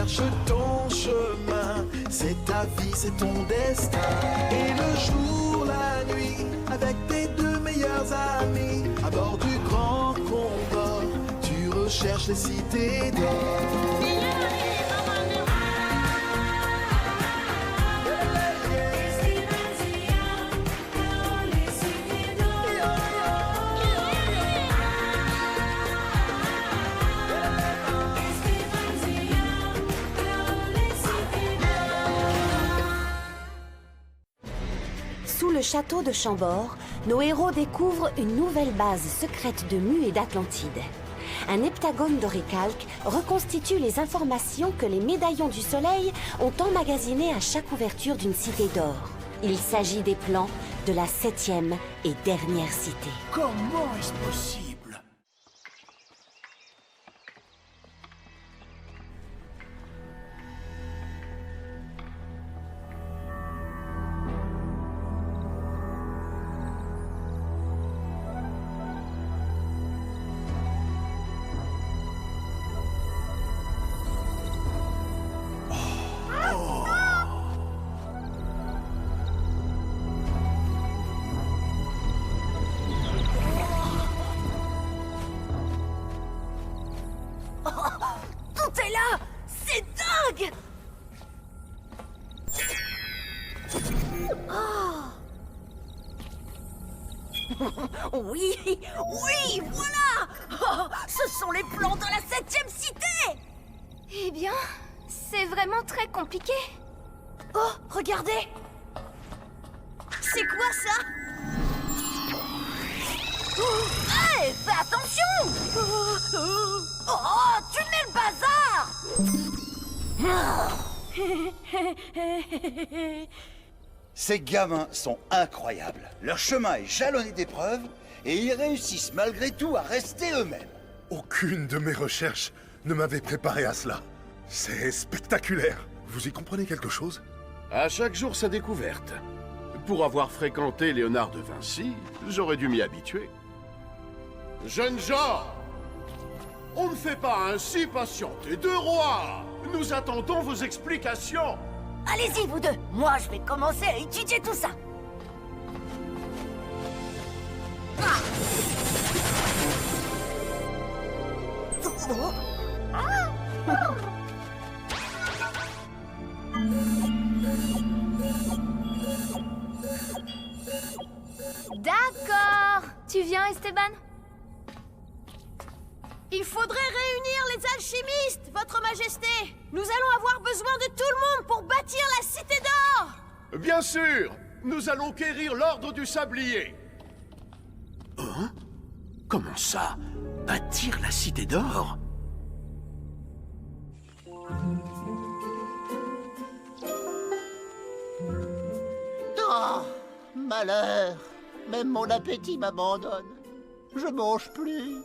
cherche ton chemin. C'est ta vie, c'est ton destin. Et le jour, la nuit, avec tes deux meilleurs amis, à bord du grand Condor, tu recherches les cités d'or. Sous le château de Chambord, nos héros découvrent une nouvelle base secrète de Mu et d'Atlantide. Un heptagone d'oricalque reconstitue les informations que les médaillons du soleil ont emmagasinées à chaque ouverture d'une cité d'or. Il s'agit des plans de la 7e et dernière cité. Comment est-ce possible? Tout est là! C'est dingue! Oui, oui, voilà! Oh, ce sont les plans de la 7e cité! Eh bien, c'est vraiment très compliqué. Oh, regardez! C'est quoi ça? Hé, fais attention! Oh, tu mets le bazar! Ces gamins sont incroyables. Leur chemin est jalonné d'épreuves et ils réussissent malgré tout à rester eux-mêmes. Aucune de mes recherches ne m'avait préparé à cela. C'est spectaculaire. Vous y comprenez quelque chose? À chaque jour sa découverte. Pour avoir fréquenté Léonard de Vinci, j'aurais dû m'y habituer. Jeunes gens, on ne fait pas ainsi patienter deux rois. Nous attendons vos explications. Allez-y, vous deux! Moi, je vais commencer à étudier tout ça! D'accord. Tu viens, Esteban? Il faudrait réunir les alchimistes, votre majesté! Nous allons avoir besoin de tout le monde pour bâtir la cité d'or! Bien sûr, nous allons quérir l'ordre du sablier. Hein? Comment ça? Bâtir la cité d'or? Oh, malheur! Même mon appétit m'abandonne. Je mange plus.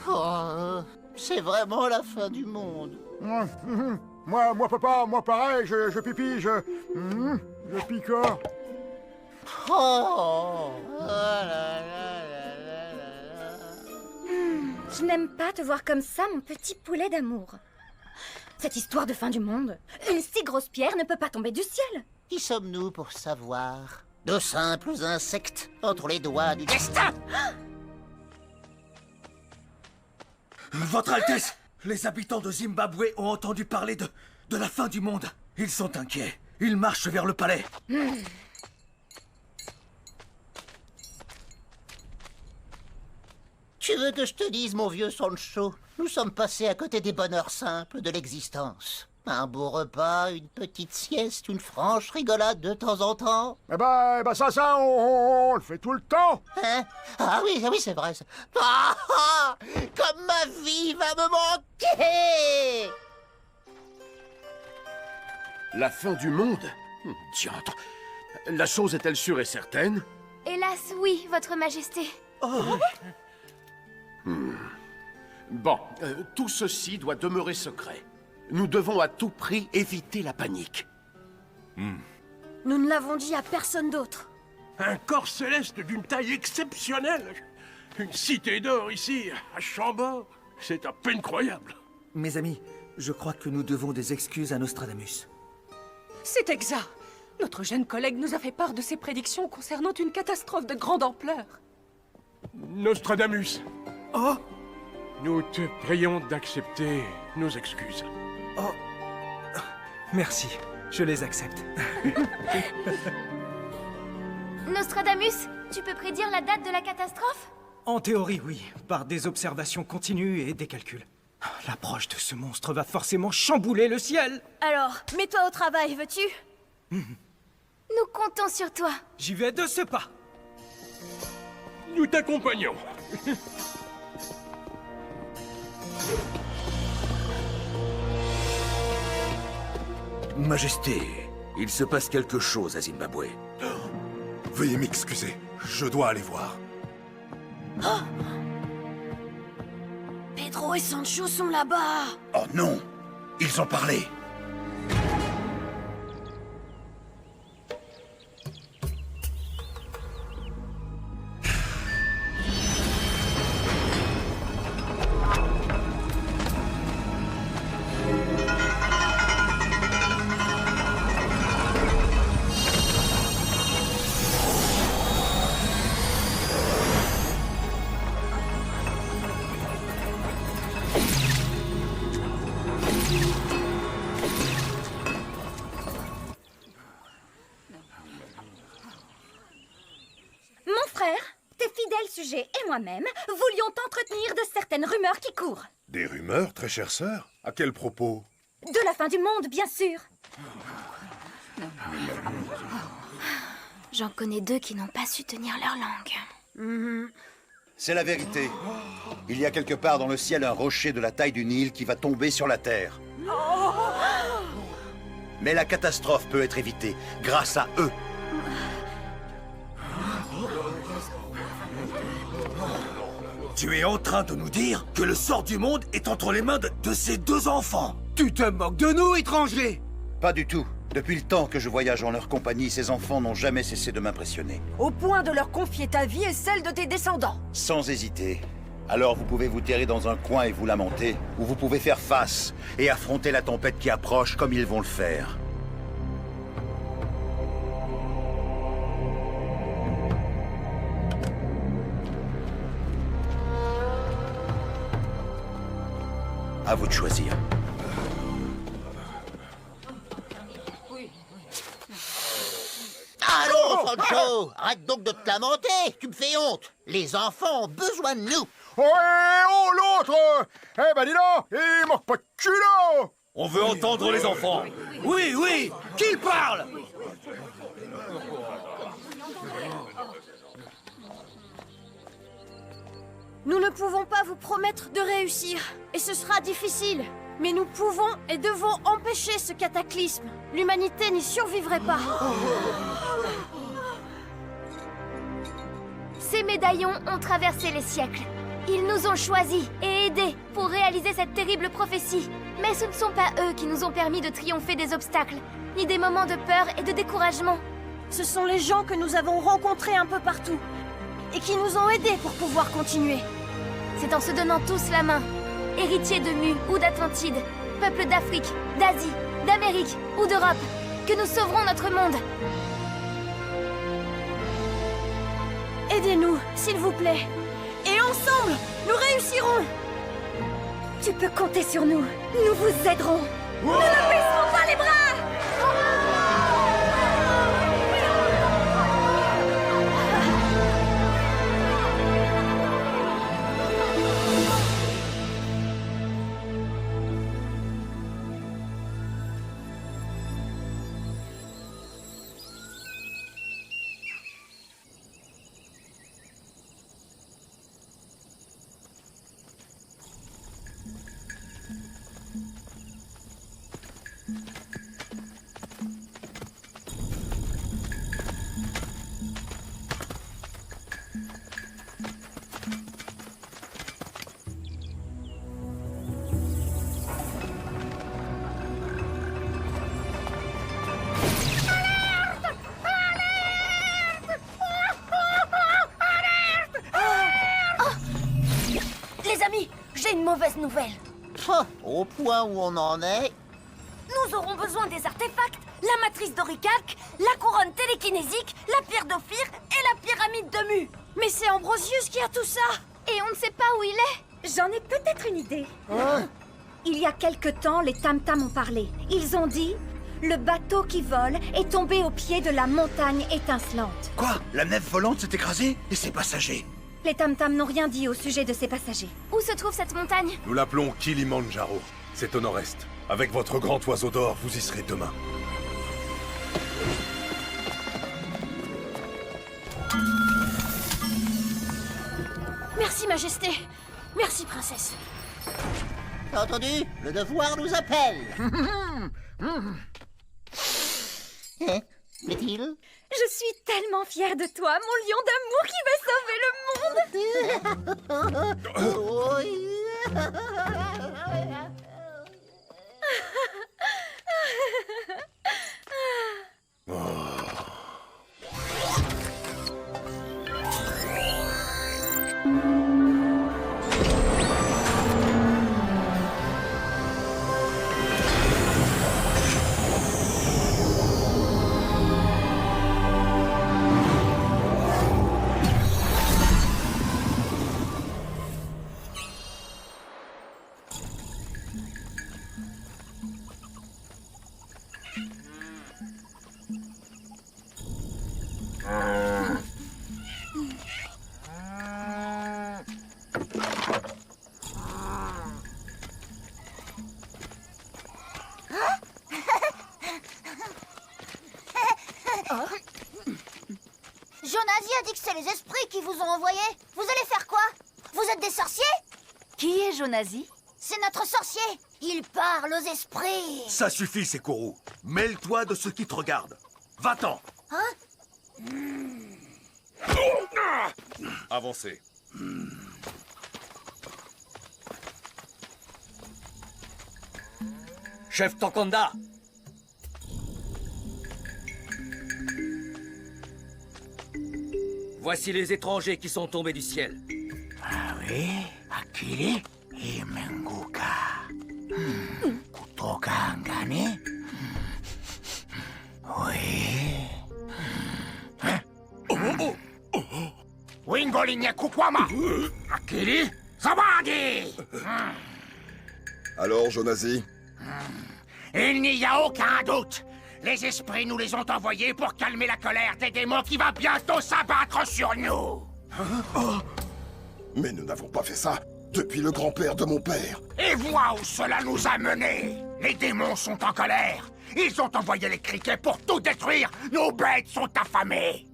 Oh, c'est vraiment la fin du monde. Moi, papa, moi pareil, je pipi, je picore. Oh, là, là, là, là, là. Je n'aime pas te voir comme ça, mon petit poulet d'amour. Cette histoire de fin du monde, une si grosse pierre ne peut pas tomber du ciel. Qui sommes-nous pour savoir? De simples insectes entre les doigts du destin. Votre Altesse, les habitants de Zimbabwe ont entendu parler de la fin du monde. Ils sont inquiets. Ils marchent vers le palais. Tu veux que je te dise, mon vieux Sancho? Nous sommes passés à côté des bonheurs simples de l'existence. Un beau repas, une petite sieste, une franche rigolade de temps en temps. Eh ben ça, on le fait tout le temps. Hein? Ah oui, c'est vrai. Ça. Ah, comme ma vie va me manquer! La fin du monde? Diantre. La chose est-elle sûre et certaine? Hélas, oui, votre majesté. Bon, tout ceci doit demeurer secret. Nous devons à tout prix éviter la panique. Nous ne l'avons dit à personne d'autre. Un corps céleste d'une taille exceptionnelle. Une cité d'or ici, à Chambord. C'est à peine croyable. Mes amis, Je crois que nous devons des excuses à Nostradamus. C'est exact. Notre jeune collègue nous a fait part de ses prédictions concernant une catastrophe de grande ampleur. Nostradamus, Oh! nous te prions d'accepter nos excuses. Oh! Merci, je les accepte. Nostradamus, tu peux prédire la date de la catastrophe? En théorie, oui, par des observations continues et des calculs. L'approche de ce monstre va forcément chambouler le ciel. Alors, mets-toi au travail, veux-tu? Nous comptons sur toi. J'y vais de ce pas. Nous t'accompagnons. Majesté, il se passe quelque chose à Zimbabwe. Veuillez m'excuser, je dois aller voir. Pedro et Sancho sont là-bas. Oh non! Ils ont parlé! Mon frère, tes fidèles sujets et moi-même voulions t'entretenir de certaines rumeurs qui courent. Des rumeurs, très chère sœur? À quel propos? De la fin du monde, bien sûr. J'en connais deux qui n'ont pas su tenir leur langue. C'est la vérité. Il y a quelque part dans le ciel un rocher de la taille du Nil qui va tomber sur la Terre. Mais la catastrophe peut être évitée grâce à eux. Tu es en train de nous dire que le sort du monde est entre les mains de ces deux enfants? Tu te moques de nous, étranger? Pas du tout. Depuis le temps que je voyage en leur compagnie, ces enfants n'ont jamais cessé de m'impressionner. Au point de leur confier ta vie et celle de tes descendants. Sans hésiter. Alors vous pouvez vous terrer dans un coin et vous lamenter, ou vous pouvez faire face et affronter la tempête qui approche comme ils vont le faire. À vous de choisir. Allons, Sancho! Arrête donc de te lamenter! Tu me fais honte! Les enfants ont besoin de nous! Oh, l'autre! Eh ben dis donc, il manque pas de culot! On veut entendre les enfants! Oui, oui! Qu'ils parlent! Nous ne pouvons pas vous promettre de réussir, et ce sera difficile. Mais nous pouvons et devons empêcher ce cataclysme. L'humanité n'y survivrait pas. Ces médaillons ont traversé les siècles. Ils nous ont choisis et aidés pour réaliser cette terrible prophétie. Mais ce ne sont pas eux qui nous ont permis de triompher des obstacles, ni des moments de peur et de découragement. Ce sont les gens que nous avons rencontrés un peu partout, et qui nous ont aidés pour pouvoir continuer. C'est en se donnant tous la main, héritiers de Mu ou d'Atlantide, peuples d'Afrique, d'Asie, d'Amérique ou d'Europe, que nous sauverons notre monde. Aidez-nous, s'il vous plaît. Et ensemble, nous réussirons. Tu peux compter sur nous. Nous vous aiderons. Nous ne baisserons pas les bras. Les amis, j'ai une mauvaise nouvelle. Au point où on en est... Nous aurons besoin des artefacts, la matrice d'Oricalque, la couronne télékinésique, la pierre d'Ophir et la pyramide de Mu. Mais c'est Ambrosius qui a tout ça. Et on ne sait pas où il est. J'en ai peut-être une idée. Il y a quelque temps, les Tam-Tam ont parlé. Ils ont dit... Le bateau qui vole est tombé au pied de la montagne étincelante. Quoi? La nef volante s'est écrasée? Et ses passagers? Les Tam-Tam n'ont rien dit au sujet de ses passagers. Où se trouve cette montagne? Nous l'appelons Kilimanjaro. C'est au nord-est. Avec votre grand oiseau d'or, vous y serez demain. Merci, Majesté. Merci, Princesse. T'as entendu? Le devoir nous appelle. Hein? Plaît-il? Je suis tellement fière de toi, mon lion d'amour qui va sauver le monde. Jonasie a dit que c'est les esprits qui vous ont envoyé. Vous allez faire quoi? Vous êtes des sorciers? Qui est Jonasie? C'est notre sorcier. Il parle aux esprits. Ça suffit, Sekuru. Mêle-toi de ceux qui te regardent. Va-t'en. Hein? Avancez. Chef Tankanda. Voici les étrangers qui sont tombés du ciel. Ah oui? Akili et Menguka. Kutoka angani? Oui. Wingolinia Kukwama. Akili Zawadi. Alors, Jonasie? Il n'y a aucun doute. Les esprits nous les ont envoyés pour calmer la colère des démons qui va bientôt s'abattre sur nous. Mais nous n'avons pas fait ça depuis le grand-père de mon père. Et vois où cela nous a menés. Les démons sont en colère. Ils ont envoyé les criquets pour tout détruire. Nos bêtes sont affamées.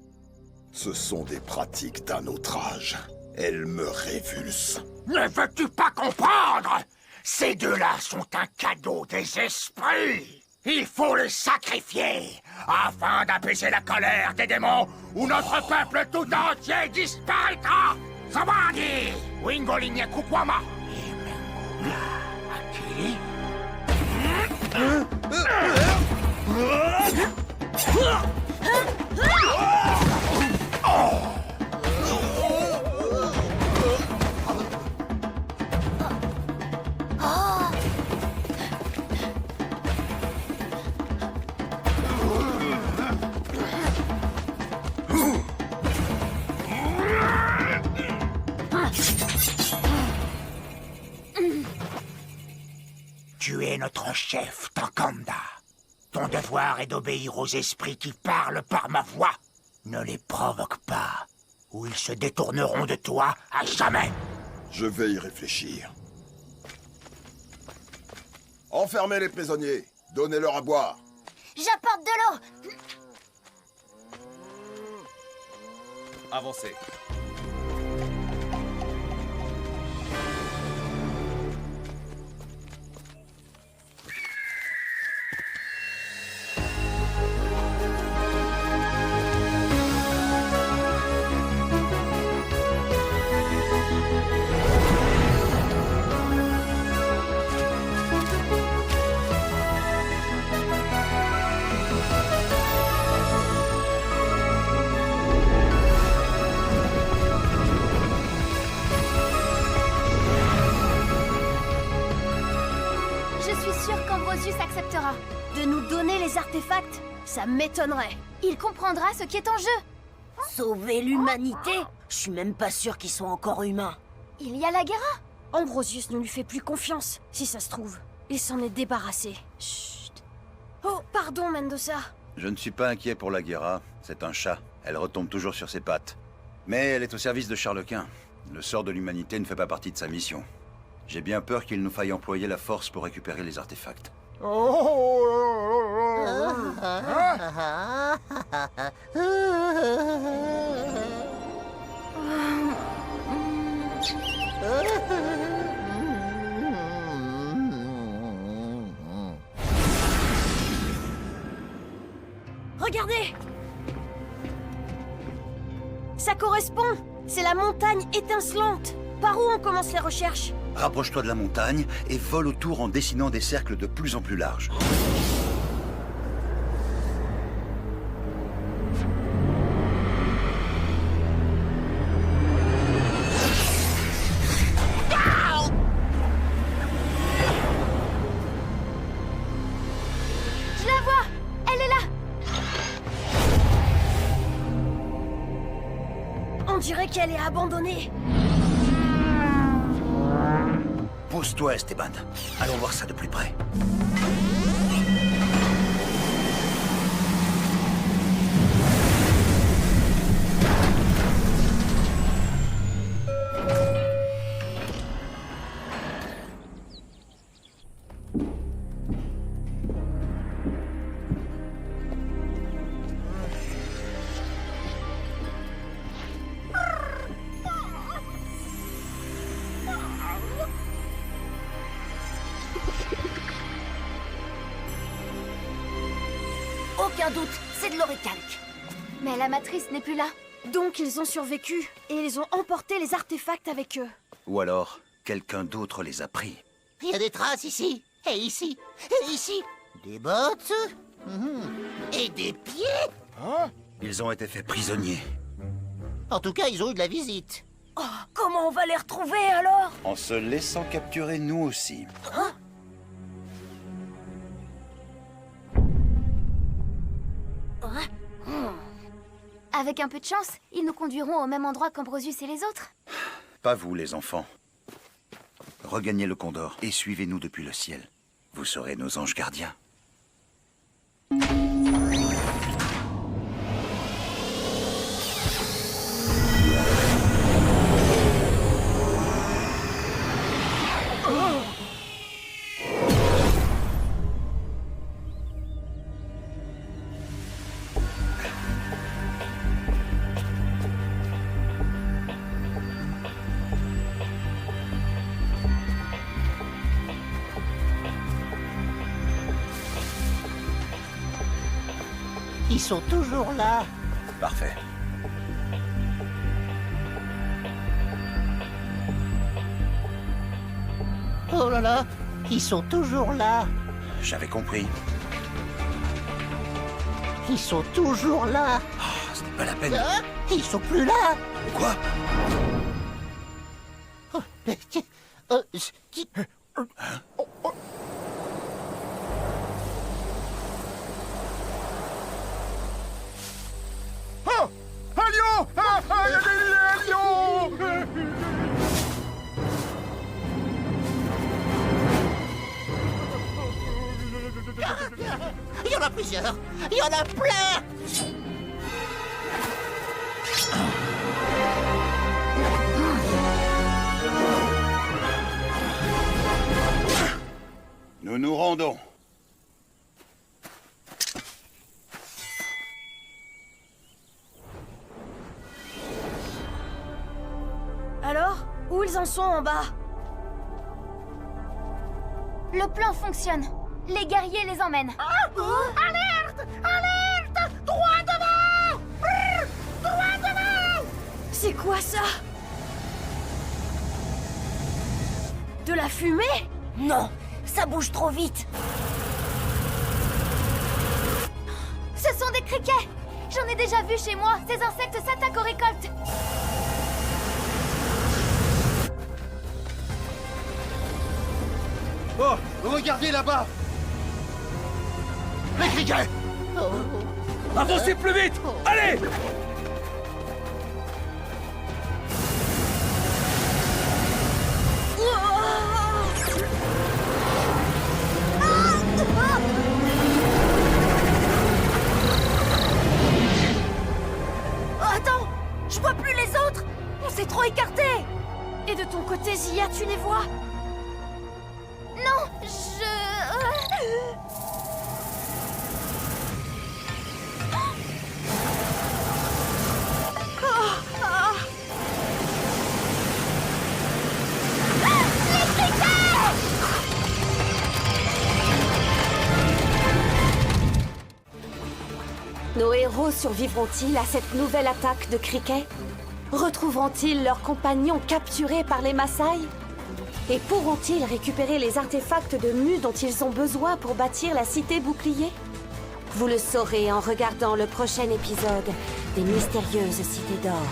Ce sont des pratiques d'un autre âge. Elles me révulsent. Ne veux-tu pas comprendre? Ces deux-là sont un cadeau des esprits. Il faut les sacrifier afin d'apaiser la colère des démons ou notre peuple tout entier disparaîtra. Zawadi, Wingolinia Kukwama. Akili? Tu es notre chef, Tankanda. Ton devoir est d'obéir aux esprits qui parlent par ma voix. Ne les provoque pas, ou ils se détourneront de toi à jamais. Je vais y réfléchir. Enfermez les prisonniers. Donnez-leur à boire. J'apporte de l'eau. Avancez. Ambrosius acceptera. De nous donner les artefacts? Ça m'étonnerait. Il comprendra ce qui est en jeu. Sauver l'humanité? Je suis même pas sûr qu'ils soient encore humains. Il y a la Guerra. Ambrosius ne lui fait plus confiance, si ça se trouve. Il s'en est débarrassé. Chut. Oh, pardon, Mendoza. Je ne suis pas inquiet pour la Guerra. C'est un chat. Elle retombe toujours sur ses pattes. Mais elle est au service de Charles Quint. Le sort de l'humanité ne fait pas partie de sa mission. J'ai bien peur qu'il nous faille employer la force pour récupérer les artefacts. Regardez! Ça correspond! C'est la montagne étincelante! Par où on commence les recherches? Rapproche-toi de la montagne et vole autour en dessinant des cercles de plus en plus larges. Je la vois. Elle est là. On dirait qu'elle est abandonnée. Pose-toi, Esteban. Allons voir ça de plus près. Aucun doute, c'est de l'oricalque. Mais la matrice n'est plus là. Donc ils ont survécu, et ils ont emporté les artefacts avec eux. Ou alors, quelqu'un d'autre les a pris. Il y a des traces ici, et ici, et ici. Des bottes, et des pieds. Ils ont été faits prisonniers. En tout cas, ils ont eu de la visite. Oh, comment on va les retrouver alors? En se laissant capturer nous aussi. Hein? Avec un peu de chance, ils nous conduiront au même endroit qu'Ambrosius et les autres. Pas vous, les enfants. Regagnez le Condor et suivez-nous depuis le ciel. Vous serez nos anges gardiens. Ils sont toujours là. Parfait. Oh là là, ils sont toujours là. J'avais compris. Ils sont toujours là. Oh, ce n'est pas la peine. Hein? Ils sont plus là. Quoi? Oh! Un lion! Ah, il y a des lions! Il y en a plusieurs. Il y en a plein. Nous nous rendons. Alors, où ils en sont en bas? Le plan fonctionne. Les guerriers les emmènent. Alerte! Alerte! Droit devant! Brrr! Droit devant! C'est quoi ça? De la fumée? Non, ça bouge trop vite. Ce sont des criquets. J'en ai déjà vu chez moi. Ces insectes s'attaquent aux récoltes. Oh, regardez là-bas! Les criquets! Avancez plus vite! Allez! Attends! Je vois plus les autres! On s'est trop écartés! Et de ton côté, Zia, tu les vois? Non, Nos héros survivront-ils à cette nouvelle attaque de criquets? Retrouveront-ils leurs compagnons capturés par les Maasai? Et pourront-ils récupérer les artefacts de Mu dont ils ont besoin pour bâtir la cité bouclier? Vous le saurez en regardant le prochain épisode des Mystérieuses Cités d'Or.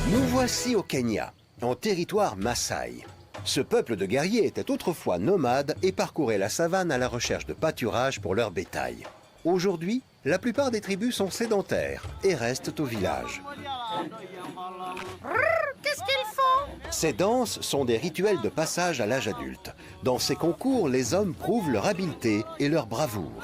Nous voici au Kenya, en territoire Maasai. Ce peuple de guerriers était autrefois nomade et parcourait la savane à la recherche de pâturage pour leur bétail. Aujourd'hui, la plupart des tribus sont sédentaires et restent au village. Qu'est-ce qu'ils font? Ces danses sont des rituels de passage à l'âge adulte. Dans ces concours, les hommes prouvent leur habileté et leur bravoure.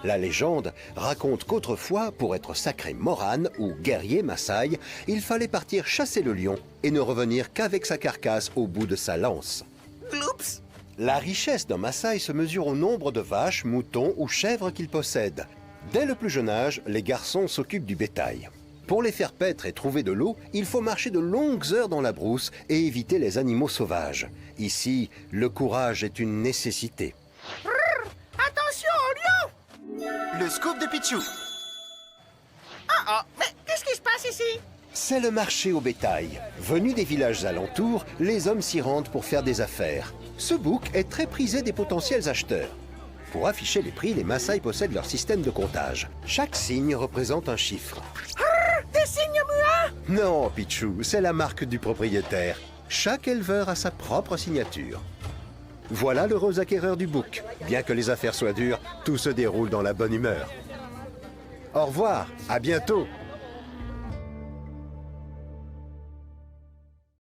La légende raconte qu'autrefois, pour être sacré Moran ou guerrier Maasai, il fallait partir chasser le lion et ne revenir qu'avec sa carcasse au bout de sa lance. Gloops! La richesse d'un Maasai se mesure au nombre de vaches, moutons ou chèvres qu'il possède. Dès le plus jeune âge, les garçons s'occupent du bétail. Pour les faire paître et trouver de l'eau, il faut marcher de longues heures dans la brousse et éviter les animaux sauvages. Ici, le courage est une nécessité. Attention au lion! Le scoop de Pichou. Mais qu'est-ce qui se passe ici? C'est le marché au bétail. Venus des villages alentours, les hommes s'y rendent pour faire des affaires. Ce bouc est très prisé des potentiels acheteurs. Pour afficher les prix, les Maasai possèdent leur système de comptage. Chaque signe représente un chiffre. Des signes muets? Non, Pichou, c'est la marque du propriétaire. Chaque éleveur a sa propre signature. Voilà l'heureux acquéreur du bouc. Bien que les affaires soient dures, tout se déroule dans la bonne humeur. Au revoir, à bientôt.